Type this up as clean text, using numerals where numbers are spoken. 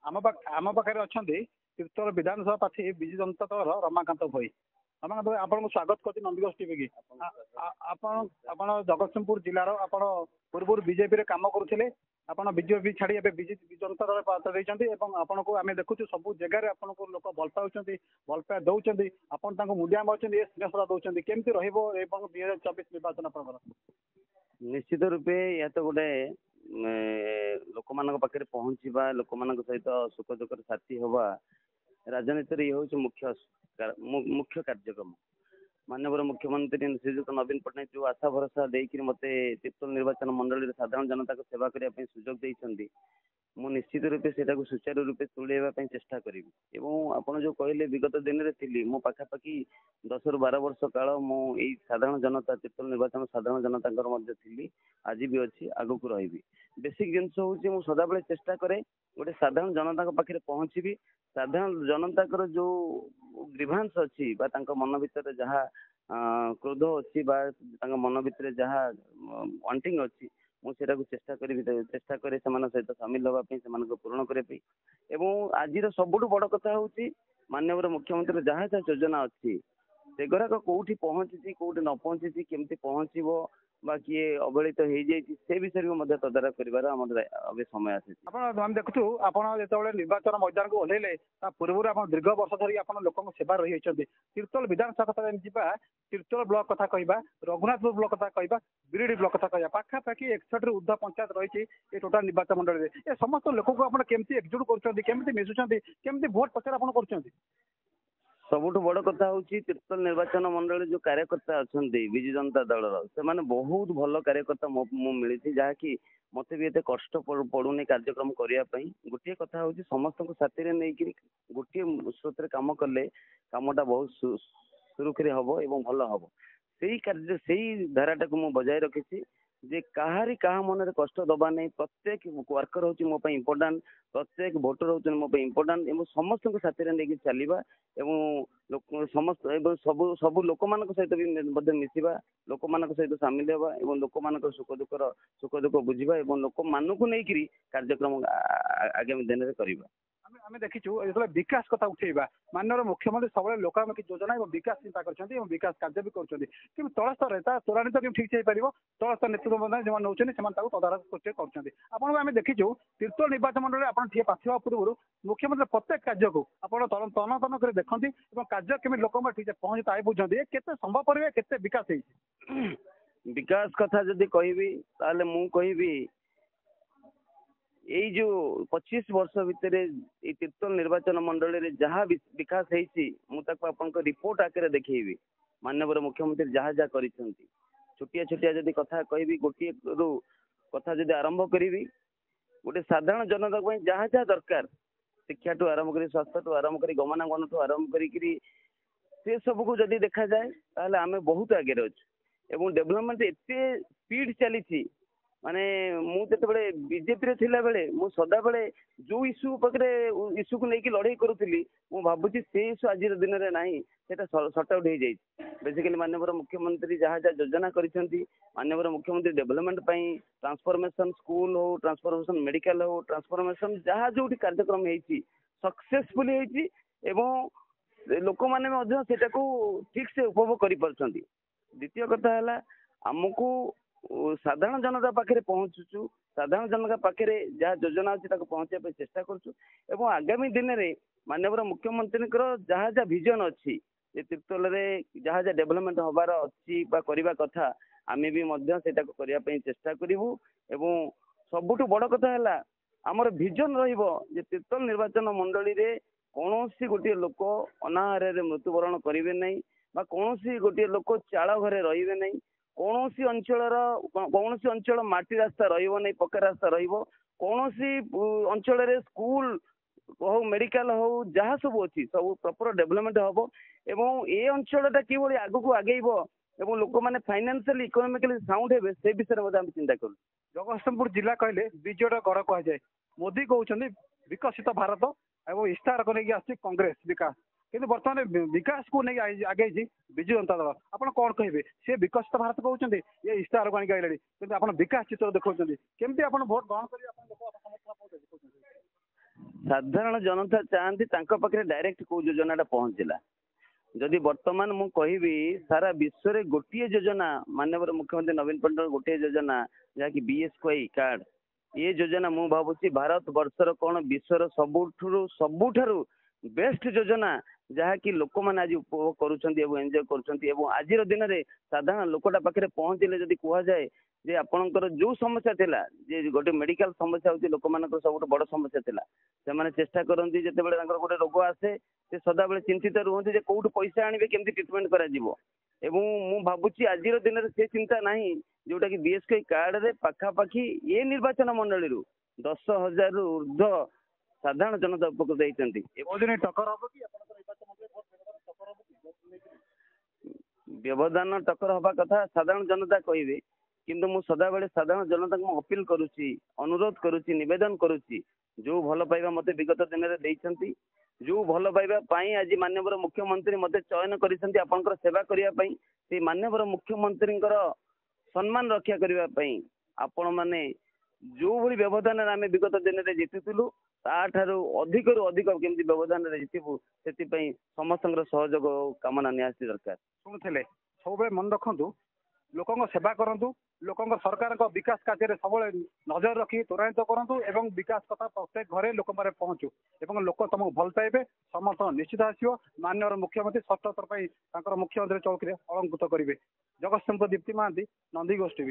आम पाखे अच्छा तीर्तोल विधानसभा प्रार्थी विजु जनता दल रमाकांत भोई। रमाकांत भाई आपको स्वागत करती नंदीघोष टीवी की। आपण जगतसिंहपुर जिलार आप पूर्व बीजेपी रे काम करुले आप बीजेपी छाड़ी विजु जनता दल पार्टी आपन को आम देखु सब जगह आपन को लोक भल पाँच भल पाए दौरान आपन मुंडिया मार्च स्नेहश्रद्धा दौरान केमती रही निर्वाचन आप निश्चित रूपे या तो गोटे लोक मान पाखे पहुँचवा लोक मान सहित सुख दुख साथी हवा राजनीति ये हूँ मुख्य कार्यक्रम। माननीय मुख्यमंत्री श्रीजुक्त नवीन पट्टनायक जो आशा भरोसा देकर मत तीर्तोल निर्वाचन मंडल साधारण जनता को सेवा करने सुजोग देते मु निश्चित रूपे से सुचारू रूपे तुलैवाई चेष्टा करी। आपड़ जो कहले विगत दिन में थी मो पाखापाखि 10 ରୁ 12 वर्ष काल मुझे साधारण जनता तीर्तोल निर्वाचन साधारण जनता थी आज भी अच्छी आगु को रही। बेसिक जिनस हूँ सदाबले चेष्टा करे गोटे साधारण जनता पाखे पहुँची साधारण जनता जो ग्रीभांस अच्छी मन भितर जहाँ क्रोध अच्छी मन भितर जहाँ वांटिंग अच्छी मुझे चेष्टा करे सहित सामिल होगापी से पूरण करने। आज सबुठ बड़ कथा हूँ माननीय मुख्यमंत्री जहाँ जहाँ योजना अच्छी से गुराक कौटी पहुँची कौटी न पहुँची केमती पहुँचो बा किए अवहेलित हो विषय में तदारख कर अभी समय आसी। आप देखु आपत निर्वाचन मैदान को ओह्लैले पूर्व आप दीर्घ वर्ष धरी आप लोक सेवा रही तीर्तोल विधानसभा कथा जा तीर्तोल ब्लॉक कथा कहवा रघुनाथपुर ब्लॉक कथा कहवा बिरिडी ब्लॉक कथा कहवा पाखापाखि 61 रू ऊर्ध्व पंचायत रही टोटाल निर्वाचन मंडल में समस्त लोक को आप एकजुट कर मिशुंट केमती भोट प्रचार आप कर सबुठ बड़ कथा हूँ तीर्तोल निर्वाचन मंडल जो कार्यकर्ता अच्छा विजु जनता दल से बहुत भल कार्यकर्ता मिली जहाँकि मत भी एत कष्ट पड़ूनी कार्यक्रम करने गोटे कथा हूँ समस्त साथी नहीं गोटे स्रोत कम कले कमटा बहुत सुरुखुरी हम और भल हम से कार्य से धाराटा को मुझे बजाय रखी जे कहारी कहा मन में कष्ट दबा नहीं प्रत्येक वर्कर हूँ मो इम्पोर्टाट प्रत्येक भोटर हूँ मो इम्पोर्टाट समस्त साथी नहीं चलवा समस्त सब सब लोक मान सहित भी मिसवा लोक मान सहित सामिल होगा लोक मान सुख दुख बुझा लोक मान को लेकिन कार्यक्रम आगामी दिन में करवा। आम देखीचु जो विकास कथा उठेगा माननीय मुख्यमंत्री सब लोकामुखी योजना और विकास चिंता कर विकास कार्य भी कर तल स्तर त्वरान्वित तो ठीक हो पार तल स्तर नेतृत्व जो नौ तदारख कर आम देखीचु तीर्तोल निर्वाचन मंडल आप पार्थिवा पूर्व मुख्यमंत्री प्रत्येक कार्य को आप तन तन कर देखते कार्य केमी लोक ठीक से पहुँची ताई बुझे के संभव के विकास विकास कथा जदि कहबी मु कहबी यही जो 25 वर्ष भितर तीर्तोल निर्वाचन मंडल में जहाँ विकास होता रिपोर्ट आकार देखी माननीय मुख्यमंत्री जहाँ जहाँ कर छोटिया छोटिया जदि कथा कहबी गोटे रू कथा जदि आरंभ करी गोटे साधारण जनता जहाँ जहाँ दरकार शिक्षा ठू आरंभ कर स्वास्थ्य ठू आरंभ कर गमनागमन ठू आरंभ कर सब को जदि देखा जाए आम बहुत आगे अच्छे डेभलपमेंट एत स्पीड चली माने मुझे बीजेपी रे थिला बेले मु सदा बेले जो इश्यू पाखे इश्यू को लेकिन लड़ाई करुली मु भावुची से इश्यू आज दिन में ना से सर्ट आउट हो जाए बेसिकली माननीय मुख्यमंत्री जहाँ जहाँ योजना करिसेंती माननीय मुख्यमंत्री डेभलपमेंट ट्रांसफॉर्मेशन स्कूल हो ट्रांसफॉर्मेशन मेडिकल हो ट्रांसफॉर्मेशन जहाँ जो कार्यक्रम होती सक्सेसफुली होती लोक मैंने ठीक से उपभोग कर पार्टी। द्वितीय कथा है आमको साधारण जनता पाखे पहुँचुचु साधारण जनता पाखे जहाँ योजना अच्छी पहुँचा चेष्टा करूँ आगामी दिन में माननीय मुख्यमंत्री जहाँ जहाँ विजन अच्छी तीर्तोल जहाँ जहाँ डेभलपमेंट हबार अच्छी करने कथा आम भी करने चेष्टा करूँ। सबुठ बड़ कथा है आमर विजन तीर्तोल निर्वाचन मंडली रे कौन सी गोटे लोक अनाहार मृत्युवरण करेंगे नहीं कौन सी गोटे लोक चाल घरे रे नहीं कौन सी अंचल माटी रास्ता रही पक्का रास्ता कौन सी अंचल स्कूल हो मेडिकल हो जहाँ सब अच्छी सब प्रॉपर डेभलपमेंट हम एवं ए अंचलटा कि आग को आगेब और लोक मैंने फाइनेंशियली इकोनॉमिकली साउंड हे से विषय में चिंता करूँ। जगतसिंहपुर जिला कहले विजय गढ़ कहुए मोदी कहते विकसित भारत और इस्ताहार को लेकिन आस कांग्रेस विकास किंतु बर्तमान विकास को नहीं आगे विजु जनता दल आप कौन कहे सी विकसित भारत कहते ये इस्ताहार को आगे आइले कि विकास चित्र देखते केमती आप भोट ग्रहण कर ସାଧାରଣ ଜନତା ଚାହାନ୍ତି ତାଙ୍କ ପାଖରେ ଡାଇରେକ୍ଟ କୋଉ ଯୋଜନାଟା ପହଞ୍ଚିଲା। ଯଦି ବର୍ତ୍ତମାନ ମୁଁ କହିବି ସାରା ବିଶ୍ୱରେ ଗୋଟିଏ ଯୋଜନା ମାନ୍ୟବର ମୁଖ୍ୟମନ୍ତ୍ରୀ ନବୀନ ପଟ୍ଟନାୟକ ଗୋଟିଏ ଯୋଜନା ଯାହାକି BSY କାର୍ଡ, ଏ ଯୋଜନା ମୁଁ ଭାବୁଛି ଭାରତ ବର୍ଷର କଣ ବିଶ୍ୱର ସବୁଠାରୁ ବେଷ୍ଟ ଯୋଜନା ଯାହାକି ଲୋକମାନେ ଆଜି ଉପଭୋଗ କରୁଛନ୍ତି ଏବଂ ଏନ୍ଜୟ କରୁଛନ୍ତି। ଏବଂ ଆଜିର ଦିନରେ ସାଧାରଣ ଲୋକଟା ପାଖରେ ପହଞ୍ଚିଲେ ଯଦି କୁହାଯାଏ ଯେ ଆପଣଙ୍କର ଯୋଉ ସମସ୍ୟା ଥିଲା, ଯେ ଗୋଟେ ମେଡିକାଲ ସମସ୍ୟା ହଉଛି ଲୋକମାନଙ୍କର ସବୁଠୁ ବଡ ସମସ୍ୟା ଥିଲା, ସେମାନେ ଚେଷ୍ଟା କରନ୍ତି ଯେତେବେଳେ ତାଙ୍କର ଗୋଟେ ରୋଗ ଆସେ ସେ ସଦାବେଳେ ଚିନ୍ତିତ ରୁହନ୍ତି ଯେ କୋଉଠୁ ପଇସା ଆଣିବେ, କେମିତି ଟ୍ରିଟମେଣ୍ଟ କରାଯିବ। ଏବଂ ମୁଁ ଭାବୁଛି ଆଜିର ଦିନରେ ସେ ଚିନ୍ତା ନାହିଁ, ଯୋଉଟା କି BSY କାର୍ଡରେ ପାଖାପାଖି ଏ ନିର୍ବାଚନ ମଣ୍ଡଳୀରୁ 10,000ରୁ ଉର୍ଦ୍ଧ୍ୱ ସାଧାରଣ ଜନତା ଉପକୃତ ହେଇଛନ୍ତି। ବ୍ୟବଧାନ ଟକର ହବା କଥା ସାଧାରଣ ଜନତା କହିବେ, କିନ୍ତୁ ମୁଁ ସଦାବେଳେ ସାଧାରଣ ଜନତାଙ୍କୁ ମୁଁ ଅପିଲ କରୁଛି, ଅନୁରୋଧ କରୁଛି, ନିବେଦନ କରୁଛି, ଯୋଉ ଭଲ ପାଇବା ମତେ ବିଗତ ଦିନରେ ଦେଇଛନ୍ତି, ଯୋଉ ଭଲ ପାଇବା ପାଇଁ ଆଜି ମାନ୍ୟବର ମୁଖ୍ୟମନ୍ତ୍ରୀ ମତେ ଚୟନ କରିଛନ୍ତି ଆପଣଙ୍କର ସେବା କରିବା ପାଇଁ, ସେଇ ମାନ୍ୟବର ମୁଖ୍ୟମନ୍ତ୍ରୀଙ୍କର ସମ୍ମାନ ରକ୍ଷା କରିବା ପାଇଁ ଆପଣ ମାନେ ଯୋଉଭଳି ବ୍ୟବଧାନରେ ଆମେ ବିଗତ ଦିନରେ ଜିତିଥିଲୁ ତାଠାରୁ ଅଧିକରୁ ଅଧିକ କେମିତି ବ୍ୟବଧାନରେ ଜିତିବୁ, ସେଥିପାଇଁ ସମସ୍ତଙ୍କର ସହଯୋଗ କାମନା ନିହାତି ଦରକାର। ଶୁଣୁଥିଲେ ସବୁବେଳେ ମନେ ରଖନ୍ତୁ, ଲୋକଙ୍କ ସେବା କରନ୍ତୁ, ଲୋକଙ୍କ ସରକାରଙ୍କ ବିକାଶ କାର୍ଯ୍ୟରେ ସବୁବେଳେ ନଜର ରଖି ତ୍ୱରାନ୍ୱିତ କରନ୍ତୁ ଏବଂ ବିକାଶ କଥା ପ୍ରତ୍ୟେକ ଘରେ ଲୋକମାନେ ପହଞ୍ଚୁ ଏବଂ ଲୋକ ତମକୁ ଭଲ ପାଇବେ, ସମସ୍ତଙ୍କ ନିଶ୍ଚିତ ଆସିବ। ମାନ୍ୟବର ମୁଖ୍ୟମନ୍ତ୍ରୀ ଷଷ୍ଠ ଥର ପାଇଁ ତାଙ୍କର ମୁଖ୍ୟମନ୍ତ୍ରୀ ଚୌକିରେ ଅଳଙ୍କୃତ କରିବେ। ଜଗତସିଂହପୁର ଦୀପ୍ତି ମହାନ୍ତି, ନନ୍ଦିଘୋଷ TV।